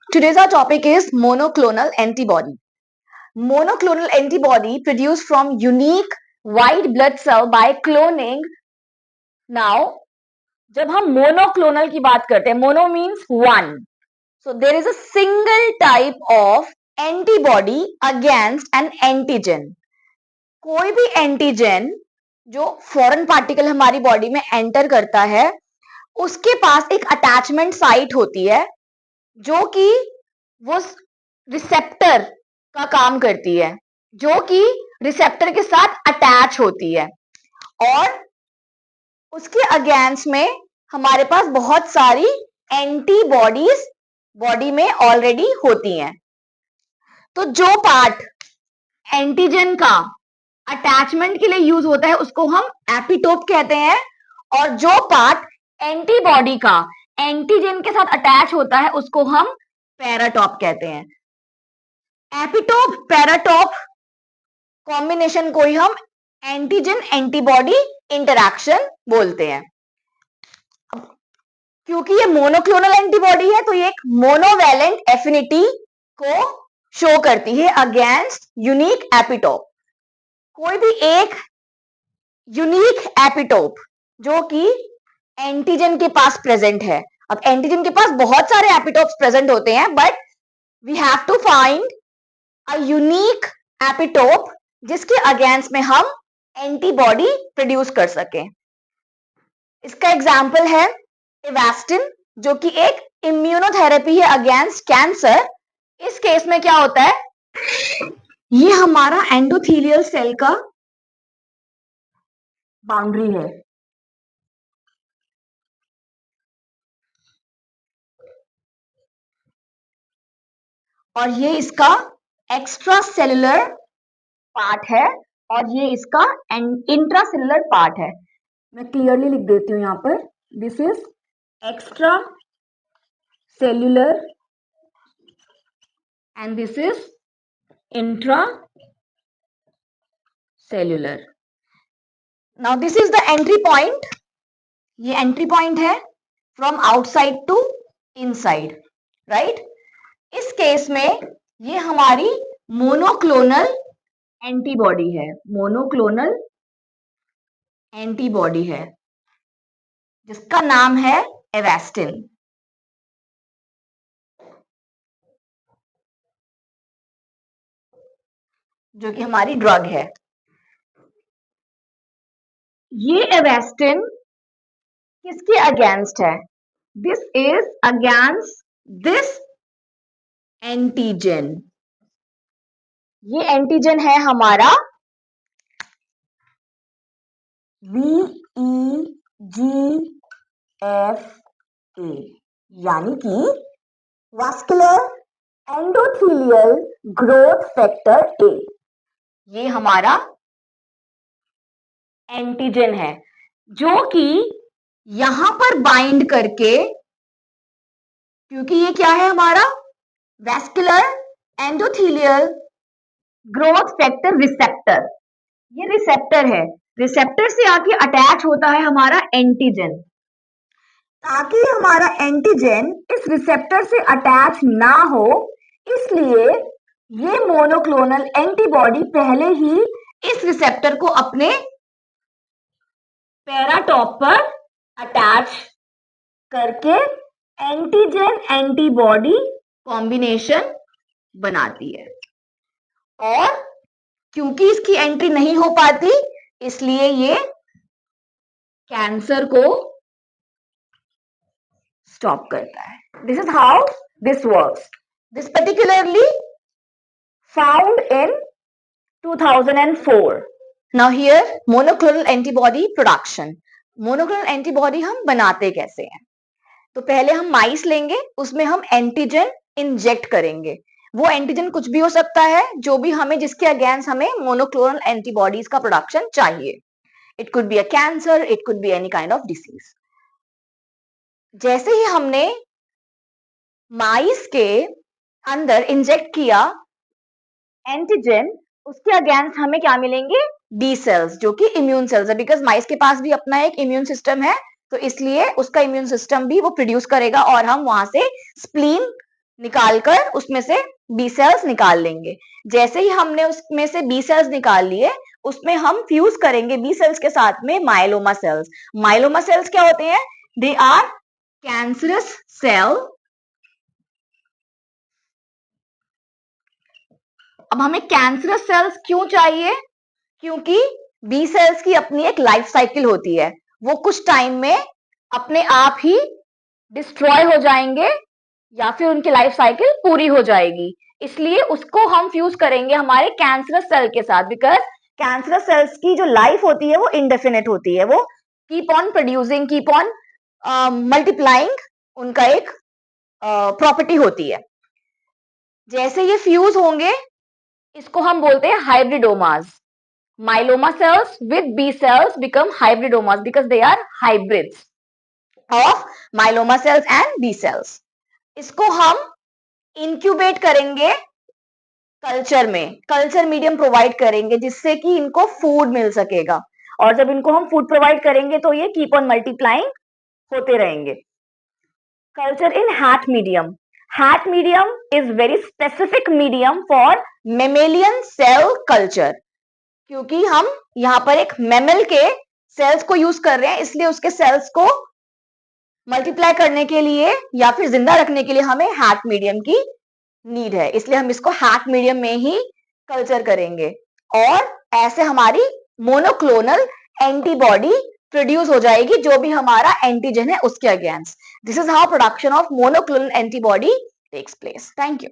Today's our topic is monoclonal antibody. Monoclonal antibody produced from unique white blood cell by cloning. Now, जब हम monoclonal की बात करते हैं, mono means one. So there is a single type of antibody against an antigen. कोई भी antigen जो foreign particle हमारी बॉडी में एंटर करता है, उसके पास एक अटैचमेंट साइट होती है जो कि वो रिसेप्टर का काम करती है, जो कि रिसेप्टर के साथ अटैच होती है और उसके अगेंस्ट में हमारे पास बहुत सारी एंटीबॉडीज बॉडी में ऑलरेडी होती हैं। तो जो पार्ट एंटीजन का अटैचमेंट के लिए यूज होता है उसको हम एपिटोप कहते हैं और जो पार्ट एंटीबॉडी का एंटीजन के साथ अटैच होता है उसको हम पैराटॉप कहते हैं। एपिटोप पैराटॉप कॉम्बिनेशन को ही हम एंटीजन एंटीबॉडी इंटरैक्शन बोलते हैं। क्योंकि ये मोनोक्लोनल एंटीबॉडी है तो ये एक मोनोवैलेंट एफिनिटी को शो करती है अगेंस्ट यूनिक एपिटोप। कोई भी एक यूनिक एपिटोप जो कि एंटीजन के पास प्रेजेंट है। अब एंटीजन के पास बहुत सारे एपिटोप्स प्रेजेंट होते हैं but we have to find a unique epitope जिसके अगेंस्ट में हम एंटीबॉडी प्रोड्यूस कर सकें। इसका एग्जाम्पल है एवास्टिन जो कि एक इम्यूनोथेरेपी है अगेंस्ट कैंसर। इस केस में क्या होता है, ये हमारा एंडोथेलियल सेल का बाउंड्री है और ये इसका एक्स्ट्रा सेलुलर पार्ट है और ये इसका इंट्रा सेलुलर पार्ट है। मैं क्लियरली लिख देती हूं यहां पर, this is extracellular and this is intracellular. Now this is the entry point, ये एंट्री पॉइंट है from outside to inside, right. इस केस में ये हमारी मोनोक्लोनल एंटीबॉडी है, मोनोक्लोनल एंटीबॉडी है जिसका नाम है एवास्टिन। जो कि हमारी ड्रग है। ये एवास्टिन किसके अगेंस्ट है, this is against this antigen. ये एंटीजन है हमारा VEGF-A यानी कि vascular endothelial growth factor A। ये हमारा एंटीजन है जो कि यहां पर बाइंड करके, क्योंकि ये क्या है हमारा vascular endothelial growth factor receptor, ये रिसेप्टर है, रिसेप्टर से आके अटैच होता है हमारा एंटीजन। ताकि हमारा एंटीजन इस रिसेप्टर से अटैच ना हो इसलिए ये मोनोक्लोनल एंटीबॉडी पहले ही इस रिसेप्टर को अपने पैराटॉप पर अटैच करके एंटीजन एंटीबॉडी कॉम्बिनेशन बनाती है और क्योंकि इसकी एंट्री नहीं हो पाती इसलिए ये कैंसर को स्टॉप करता है। This is how this works. This particularly found in 2004। Now here monoclonal antibody production. Monoclonal antibody हम बनाते कैसे हैं, तो पहले हम माइस लेंगे, उसमें हम एंटीजन इंजेक्ट करेंगे। वो एंटीजन कुछ भी हो सकता है जो भी हमें, जिसके अगेंस्ट हमें मोनोक्लोनल एंटीबॉडीज का प्रोडक्शन चाहिए। It could be a cancer, it could be any kind of disease. जैसे ही हमने माइस के अंदर इंजेक्ट किया एंटीजन, उसके अगेंस्ट हमें क्या मिलेंगे, डी सेल्स जो कि इम्यून सेल्स है। बिकॉज माइस के पास भी अपना एक इम्यून सिस्टम है तो इसलिए उसका इम्यून सिस्टम भी वो प्रोड्यूस करेगा और हम वहां से स्प्लीन निकालकर उसमें से बी सेल्स निकाल लेंगे। जैसे ही हमने उसमें से बी सेल्स निकाल लिए, उसमें हम फ्यूज करेंगे बी सेल्स के साथ में माइलोमा सेल्स। माइलोमा सेल्स क्या होते हैं? They are cancerous cell. अब हमें कैंसरस सेल्स क्यों चाहिए? क्योंकि बी सेल्स की अपनी एक लाइफ साइकिल होती है, वो कुछ टाइम में अपने आप ही डिस्ट्रॉय हो जाएंगे या फिर उनकी लाइफ साइकिल पूरी हो जाएगी। इसलिए उसको हम फ्यूज करेंगे हमारे कैंसरस सेल के साथ, बिकॉज कैंसरस सेल्स की जो लाइफ होती है वो इंडेफिनिट होती है, वो keep on producing, keep on multiplying, उनका एक प्रॉपर्टी होती है। जैसे ये फ्यूज होंगे, इसको हम बोलते हैं hybridomas. Myeloma cells with B cells become hybridomas because they are hybrids of myeloma cells and B cells. इसको हम इंक्यूबेट करेंगे कल्चर में, कल्चर मीडियम प्रोवाइड करेंगे जिससे कि इनको फूड मिल सकेगा, और जब इनको हम फूड प्रोवाइड करेंगे तो ये कीप ऑन मल्टीप्लाइंग होते रहेंगे। Culture in HAT medium. HAT medium is very specific medium for mammalian cell culture, क्योंकि हम यहाँ पर एक मैमल के सेल्स को यूज कर रहे हैं, इसलिए उसके सेल्स को मल्टीप्लाई करने के लिए या फिर जिंदा रखने के लिए हमें हैट मीडियम की नीड है, इसलिए हम इसको हैट मीडियम में ही कल्चर करेंगे और ऐसे हमारी मोनोक्लोनल एंटीबॉडी प्रोड्यूस हो जाएगी जो भी हमारा एंटीजन है उसके against. This is how production of monoclonal antibody takes place. Thank you.